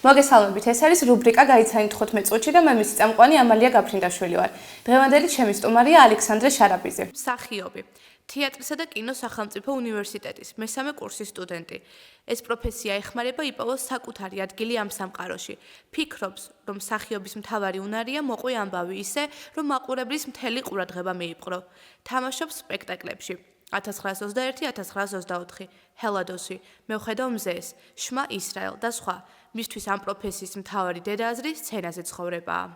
მოგესალმებით, ეს არის რუბრიკა გაიცანით 15 წუთში და მე მისი წამყვანი ამალია გაფრინდაშვილი ვარ. დღევანდელი ჩემი სტუმარია ალექსანდრე შარაპიძე. მსახიობი, თეატრისა და კინოს სახელმწიფო უნივერსიტეტის მესამე კურსის სტუდენტი. ეს პროფესია ეხმარება იპოვოს საკუთარი ადგილი ამ სამყაროში. ფიქრობს, რომ მსახიობის მთავარი უნარია მოყვე ამბავი ისე, რომ მაყურებლის მთელი ყურადღება მიიპყრო. თამაშობს სპექტაკლებში. 1921-1924, ჰელადოსი, მევხედავ მზეს, შმა ისრაელ და სხვა. მისთვის ამ პროფესიის მთავარი დედააზრი სცენაზე ცხოვრებაა.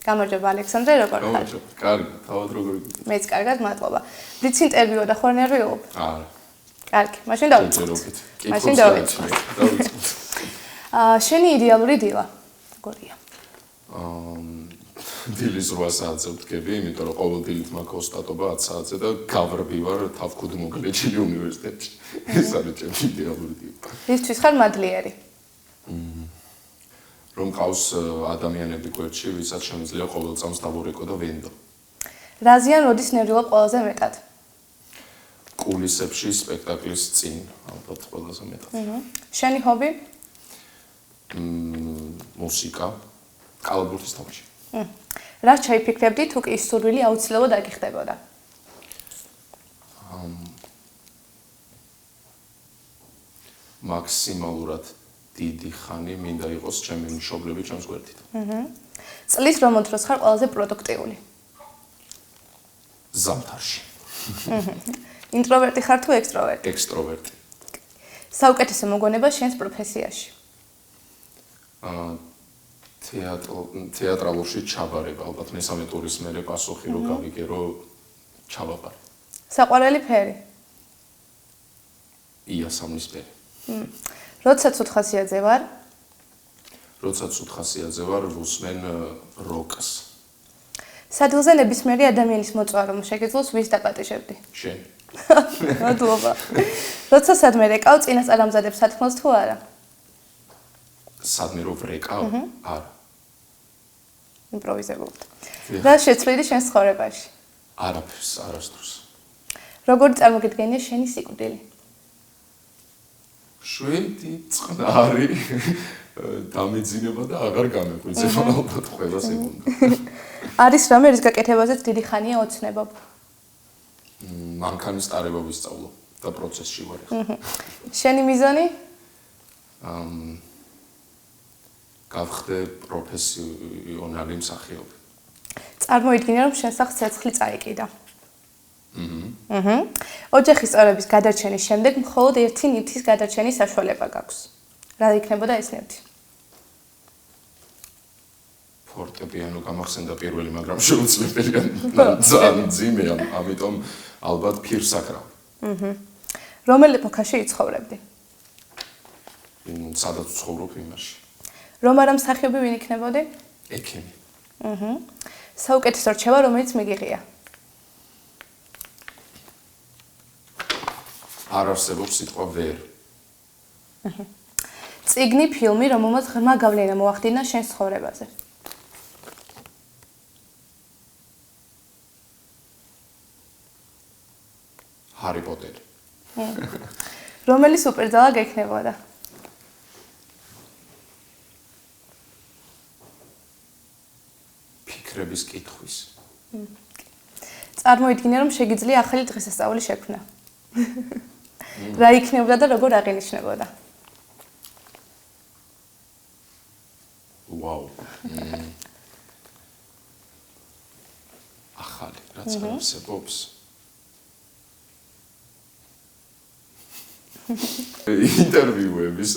გამარჯობა ალექსანდრე, როგორ ხარ? გამარჯობა, კარგი, თავად როგორი? მეც კარგად, მადლობა. ვიც ინტერვიუ და ხო ნერვიულობ? არა. კარგი, მაშინ დავიწყოთ. მაშინ დავიწყოთ. შენი იდეალური დილა როგორია? დილის 8 საათზე ვდგები, იმიტომ რომ ყოველ დილით მაქვს ოსტატობა 10 საათზე და გავრბი ვარ თავქუდმოგლეჩილი უნივერსიტეტში. ეს არის ჩემი იდეალური დილა. ისთვის ხარ მადლიერი? რომ ყავს ადამიანები გვერდში, ვისაც შემიძლია ყოველ წამს დავურეკო და ვენდო. რაზიან როდის ნერვიულობ ყველაზე მეტად? კულისებში, სპექტაკლის წინ, ალბათ ყველაზე მეტად. შენი ჰობი? მუსიკა, კალათბურთის თამაში. რას ჩაიფიქრებდი თუ კი ის სურვილი აუცილებლად აგიხდებოდა? მაქსიმალურად დიდი ხანი მინდა იყოს ჩემი მშობლები ჩემს გვერდით. წლის რომელ დროს ხარ ყველაზე პროდუქტიული? ზამთარში. ინტროვერტი ხარ თუ ექსტროვერტი? ექსტროვერტი. საუკეთესო მოგონება შენს პროფესიაში? თეატრალურში ჩაბარება, ალბათ მესამე ტურის მერე პასუხი რო გავიგე, რომ ჩავაბარე. საყვარელი ფერი? იასამნისფერი. როდესაც უთხასიათზე ვარ? როდესაც უთხასიათზე ვარ, ვუსმენ როკს. სადილზე ნებისმიერი ადამიანის მოწვა რომ შეგეძლოს ვის დაპატიჟებდი? შენ. მადლობა. როდესაც სადმე რეკავ, წინასწარ ამზადებ სათქმელს თუ არა? სადმე რო ვრეკავ? არა. იმპროვიზებობთ. რა შეცვლილი შენს ცხოვრებაში? არაფერს, არასდროს. როგორი წარმოგიდგენია შენი სიკვდილი? შვიდი წყნარი დამეძინება და აღარ გამეღვიძება ალბათ ყველა სეკუნდა. არის რამე რის გაკეთებაზეც დიდი ხანია ოცნებობ? მანქანის ტარება ვისწავლო და პროცესში ვარ ახლა. შენი მიზანი? გავხდე პროფესიონალი მსახიობი. წარმოიდგინე რომ შენ სახს ცეცხლი წაიკიდა. ოჯახის წევრების გადარჩენის შემდეგ მხოლოდ ერთი ნივთის გადარჩენის საშუალება გაქვს. რა იქნებოდა ეს ნივთი? ფორტეპიანო გამახსენდა პირველი, მაგრამ შეუძლებელია ძალიან მძიმეა, ამიტომ ალბათ ფირსაკრავ. რომელ ეპოქაში იცხოვრებდი? სადაც ვცხოვრობ იმაში. რომ არა მსახიობი ვინ იქნებოდი? ექიმი. საუკეთესო რჩევა რომელიც მიგიღია? არ არსებობს სიტყვა ვერ. წიგნი, ფილმი, რომელმაც ღრმა გავლენა მოახდინა შენს ცხოვრებაზე? ჰარი პოტერი. რომელი სუპერძალა გექნებოდა? ფიქრების კითხვის. წარმოიდგინე რომ შეგიძლია ახალი დღესასწაული შექმნა. რა იქნებოდა და როგორ აღინიშნებოდა? ვაუ. ახალი, რაც არსებობს. ინტერვიუების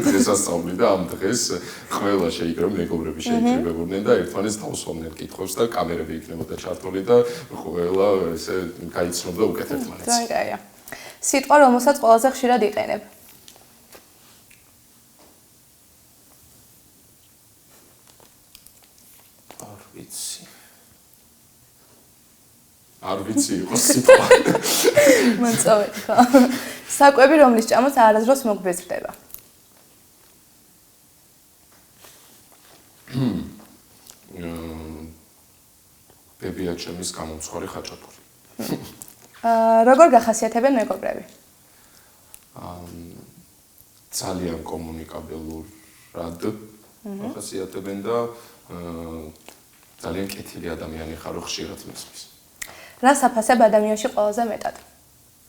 დღესასწაული და ამ დღეს ყველა შეიკრება, მეგობრები შეიკრებებოდნენ და ერთმანეთს თავსვამდნენ კითხვებს და კამერები იქნებოდა ჩართული და ყველა ესე გაიცნობდა უკეთ ერთმანეთს. ძალიან კაია. სიტყვა რომელსაც ყველაზე ხშირად იყენებ? არ ვიცი იყოს სიტყვა. მოწოვეთ ხო? საკვები რომლის ჭამაც არასდროს მოგბეზრდება? ბებია ჩემის გამომცხვარი ხაჭაპური. როგორ გახასიათებენ მეგობრები? ძალიან კომუნიკაბელურ მშრად ახასიათებენ და ძალიან კეთილი ადამიანი ხარ, რო ხშირად მისმის. რას აფასებ ადამიანში ყველაზე მეტად?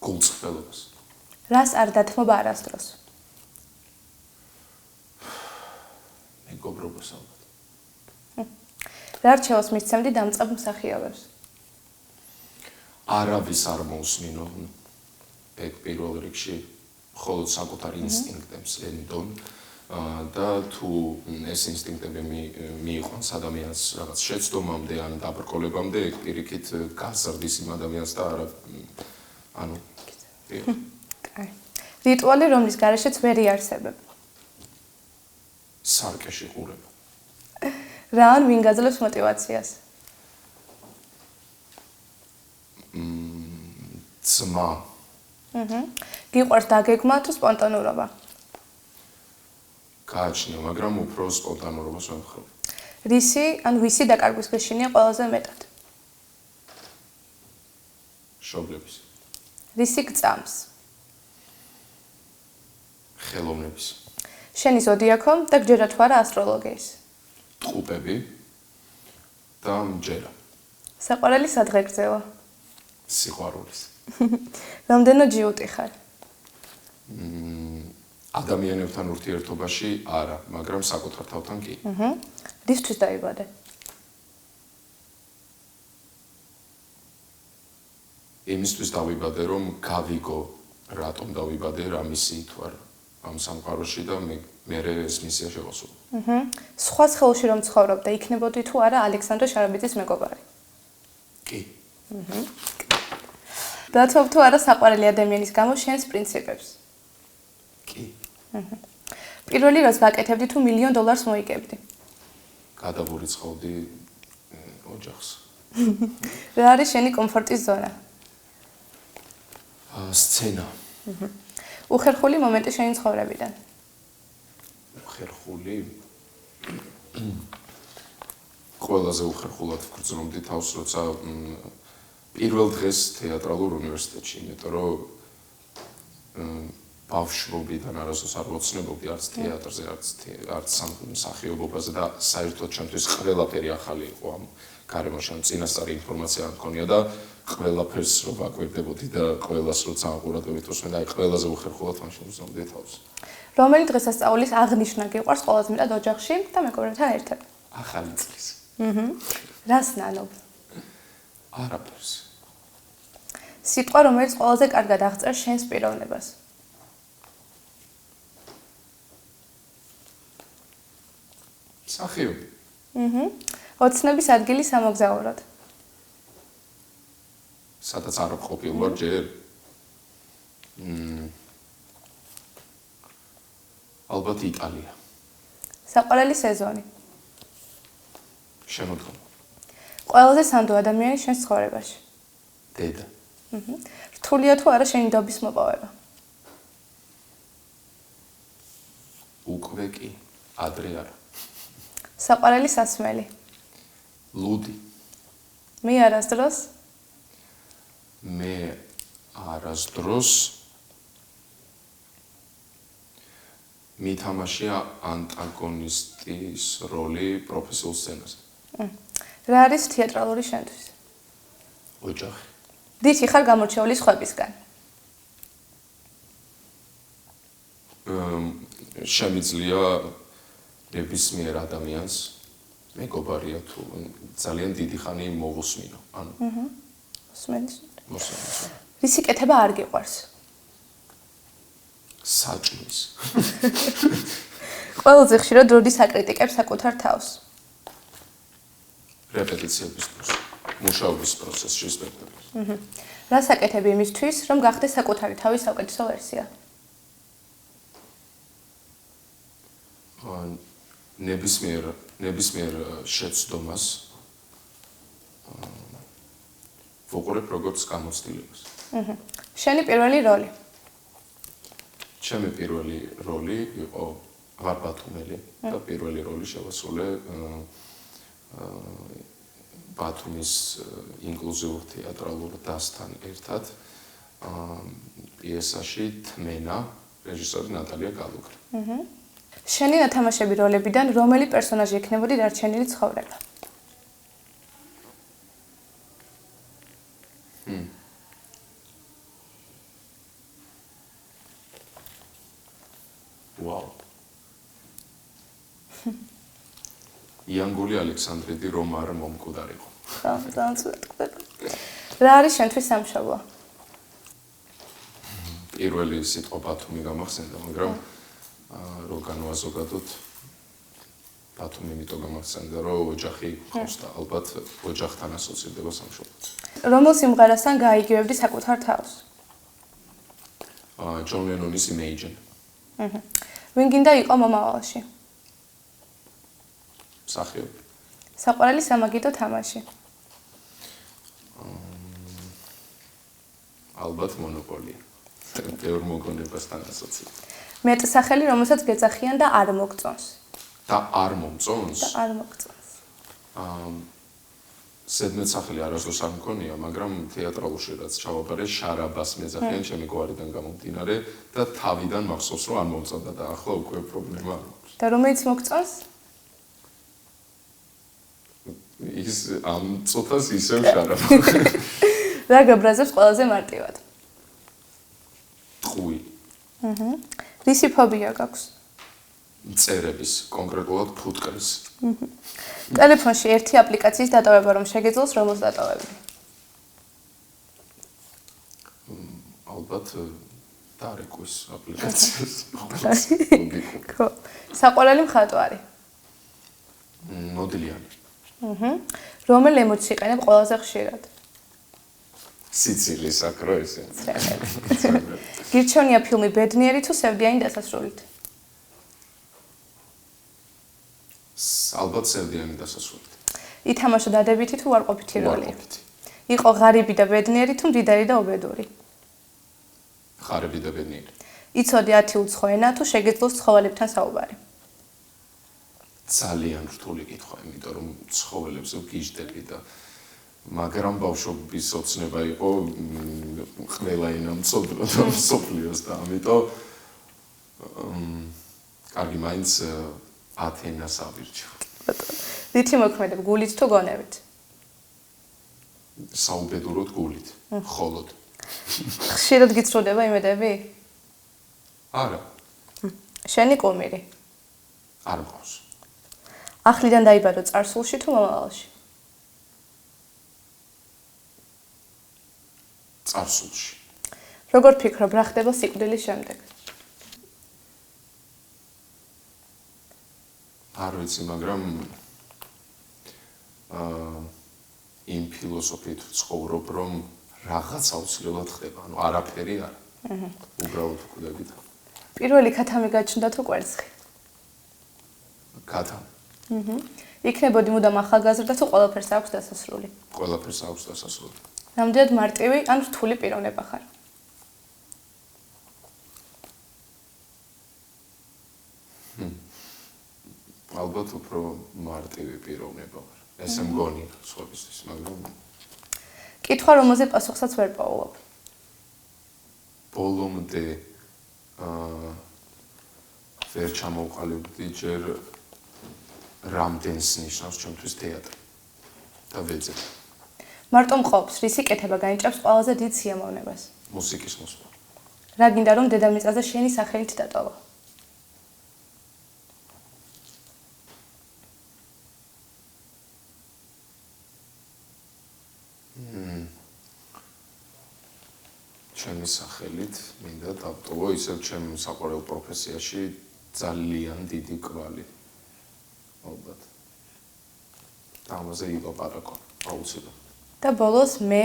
გულწრფელობას. რას არ დათმობა არასდროს? მეგობრობას ალბათ. რა რჩევას მისცემდი დამწყებ მსახიობებს? არავის არ მოусმინო. ეგ პირველ რიგში მხოლოდ საკუთარ ინსტინქტებს ენდონ და თუ ეს ინსტინქტები მიიყვანს ადამიანს რაღაც შეცდომამდე ან დაბრკოლებამდე, ეგ პირიქით გაზრდის იმ ადამიანს და არა ანუ კაი. რიტუალი, რომლის გარეშეც ვერ იარსებებ. სარკეში ყურება. რა ან ვინ გაძლევს мотиваციას? ძმა. გიყვარს დაგეგმა თუ სპონტანურობა? გააჩნია, მაგრამ უფრო სპონტანურობას ვემხრობ. რისი ან ვისი დაკარგვის გეშინია ყველაზე მეტად? შობლების. რისი გწამს? ხელოვნების. შენი ზოდიაქო და გჯერა თუ არა ასტროლოგიის? ტყუპები და მჯერა. საყვარელი სადღე გრძევა? სიყვარულის. რამდენო ჯიუტი ხარ? ადამიანებთან ურთიერთობაში არა, მაგრამ საკუთარ თავთან კი. რისთვის დაიბადე? იმისთვის დავიბადე, რომ გავიგო რატომ დავიბადე, რა მისიით ვარ ამ სამყაროში და მე ეს მისია შევასრულო. სხვა სხეულში რომ ცხოვრობდა, იქნებოდი თუ არა ალექსანდრე შარაბიძის მეგობარი? კი. დათმობ თუ არა საყვარელი ადამიანის გამო შენს პრინციპებს? კი. პირველი რას ვაკეთებდი თუ $1,000,000 მოიგებდი? გადავურიცხავდი ოჯახს. რა არის შენი კომფორტის ზონა? სცენა. უხერხული მომენტი შენი ცხოვრებიდან? უხერხული. ყველაზე უხერხულად ვგრძნობდი თავს, როცა პირველ დღეს თეატრალურ უნივერსიტეტში, იმიტომ რომ ბავშვობიდან არასდროს არ ვოცნებობდი არც თეატრზე, არც მსახიობობაზე და საერთოდ ჩემთვის ყველაფერი ახალი იყო ამ გარემოში, ან წინასწარი ინფორმაცია არ მქონია და ყველაფერს რო ვაკვირდებოდი და ყველას რო წამყურადებით უსმენ და აი ყველაზე უხერხულად მაშინ ვგრძნობდი თავს. რომელი დღესასწაულის აღნიშვნა გიყვარს ყველაზე მეტად ოჯახში და მეგობრებთან ერთად? ახალი წლის. რას ნანობ? არაფერს. სიტყვა, რომელიც ყველაზე კარგად აღწერს შენს პიროვნებას? მსახიობი. ოცნების ადგილი სამოგზაუროდ? სადაც არ ვყოფილ ვარ ჯერ. ალბათ იტალია. საყვარელი სეზონი? შემოდგომა. ყველაზე სანდო ადამიანი შენს ცხოვრებაში? დედა. რთულია თუ არა შენი დობის მოპოვება? უკვე კი, ადრე არა. საყვარელი სასმელი? ლუდი. მე არასდროს? მე არასდროს მითამაშია ანტაგონისტის როლი პროფესიულ სცენაზე. რა არის თეატრალური შენთვის? ოჯახი. დითი ხარ გამორჩეული სხვებისგან? შემიძლია ნებისმიერ ადამიანს მეგობარია თუ ძალიან დიდი ხანი მოვუსმინო. ანუ მოსმენის. მოსმენის. რისი კეთება არ გიყვარს? საჭმის. ყველაზე ხშირად როდის აკრიტიკებ საკუთარ თავს? რეპეტიციების დროს, მუშაობის პროცესში სპექტაკლში. რას აკეთებ იმისთვის, რომ გახდეს საკუთარი თავის საუკეთესო ვერსია? ნებისმიერ შეცდომას ვუყურებ როგორც გამოცდილებას. შენი პირველი როლი? ჩემი პირველი როლი იყო ვარ ბათუმელი და პირველი როლი შევასრულე ბათუმის ინკლუზიურ თეატრალურ დასთან ერთად პიესაში თმენა რეჟისორი ნატალია გალუგრი. შენი ნათამაშები როლებიდან რომელი პერსონაჟი ექნებოდი დარჩენილი ცხოვრება? ვაუ. იანგული ალექსანდრიდი რომ არ მომკვდარიყო. ხო, ძალიან ცუდად. რა არის შენთვის სამშობლო? პირველი სიტყვა ბათუმი გამახსენდა, მაგრამ რო განვაზოგადოთ ბათუმი იმიტომ გამახსენდა, რომ ოჯახი ხავს და ალბათ ოჯახთან ასოცირდება სამშობლოც. რომელ სიმღერასთან გაიგივებდი საკუთარ თავს? ჯონ ლენონის Imagine. ვინ გინდა იყო მომავალში? მსახიობი. საყვარელი სამაგიდო თამაში? ალბათ მონოპოლია. ბევრ მოგონებასთან ასოცირდება. მეტსახელი, რომელსაც გეძახიან და არ მოგწონს? და არ მომწონს? და არ მოგწონს. ზედმეტსახელი არასდროს არ მქონია, მაგრამ თეატრალურში რაც ჩავაბარე, შარაბას მეძახიან ჩემი გვარიდან გამომდინარე და თავიდან მახსოვს, რომ არ მომწონდა და ახლა უკვე პრობლემა არ მაქვს. და რომელიც მოგწონს? ის ამ წუთას ისევ შარაბა. რა გაბრაზებს ყველაზე მარტივად? ტყუი. რისი ფობია გაქვს? წერების, კონკრეტულად ფუტკრის. ტელეფონში ერთი აპლიკაციის დატოვება რომ შეგეძლოს, რომელს დატოვებდი? ალბათ დარეკვის აპლიკაციას. ხო. საყვარელი მხატვარი? მოდილიანი. რომელ ემოციას იყენებ ყველაზე ხშირად? სიცილის აკრო ესე. გირჩევნია ფილმი ბედნიერი თუ სევდიანი დასასრულით? ალბათ სევდიანი დასასრულით. ითამაშა დადებითი თუ უარყოფითი როლი? უარყოფითი. იყო ღარიბი და ბედნიერი თუ მდიდარი და უბედური? ღარიბი და ბედნიერი. იცოდი 10 უცხო ენა თუ შეგეძლოს ცხოველებთან საუბარი? ძალიან რთული კითხვა, იმიტომ რომ ცხოველებს ვგიჟდები და მაგრამ ბავშვობის ოცნება იყო ყველა ენა მწოდნოდა მსოფლიოს და ამიტომ კარგი მაინც ათენას ავირჩევ. რითი მოქმედებ, გულით თუ გონებით? საუბედუროდ გულით, ხოლოდ. ხშირად გიცრუდება იმედები? არა, შენი კუმირი? არ მყავს. ახლიდან დაიბადო წარსულში თუ მომავალში? წარსულში. როგორ ფიქრობ, რა ხდება სიკვდილის შემდეგ? არ ვიცი, მაგრამ იმ ფილოსოფიით ვცხოვრობ, რომ რაღაც აუცილებლად ხდება, ანუ არაფერი არა. უბრალოდ უკვე გითხრა. პირველი ქათამი გაჩნდა თუ კვერცხი? ქათამი. იქნებოდი მუდამ ახალგაზრდა თუ ყველაფერს აქვს დასასრული? ყველაფერს აქვს დასასრული. ნამდვილად მარტივი ან რთული პიროვნება ხარ? ალბათ უფრო მარტივი პიროვნება ვარ. ესე მგონია სხვებისთვის, მაგრამ კითხვა, რომელზე პასუხსაც ვერ პოულობ. ბოლომდე ვერ ჩამოვყალიბდი ჯერ რამდენს ნიშნავს ჩემთვის თეატრი და ვეძებ. მარტო მყოფს, რისი კეთება განიჭებს ყველაზე დიდ სიამოვნებას? მუსიკის მოსვლა. რა გინდა რომ დედამიწაზე შენი სახელით დატოვა? ჩემი სახელით მინდა დავტოვო ისევ ჩემ საყვარელ პროფესიაში ძალიან დიდი კვალი. ალბათ. ამაზე ილაპარაკო აუცილებლად. და ბოლოს მე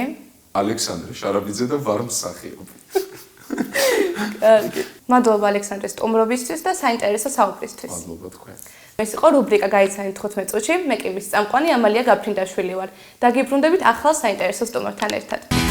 ალექსანდრე შარაბიძე და ვარ მსახიობი. კარგი. მადლობა ალექსანდრე სტუმრობისთვის და საინტერესო საუბრისთვის. მადლობა თქვენ. ეს იყო რუბრიკა გაიცანით 15 წუთში. მე კი მის წამყვანი ამალია გაფრინდაშვილი ვარ. დაგიბრუნდებით ახალ საინტერესო სტუმართან ერთად.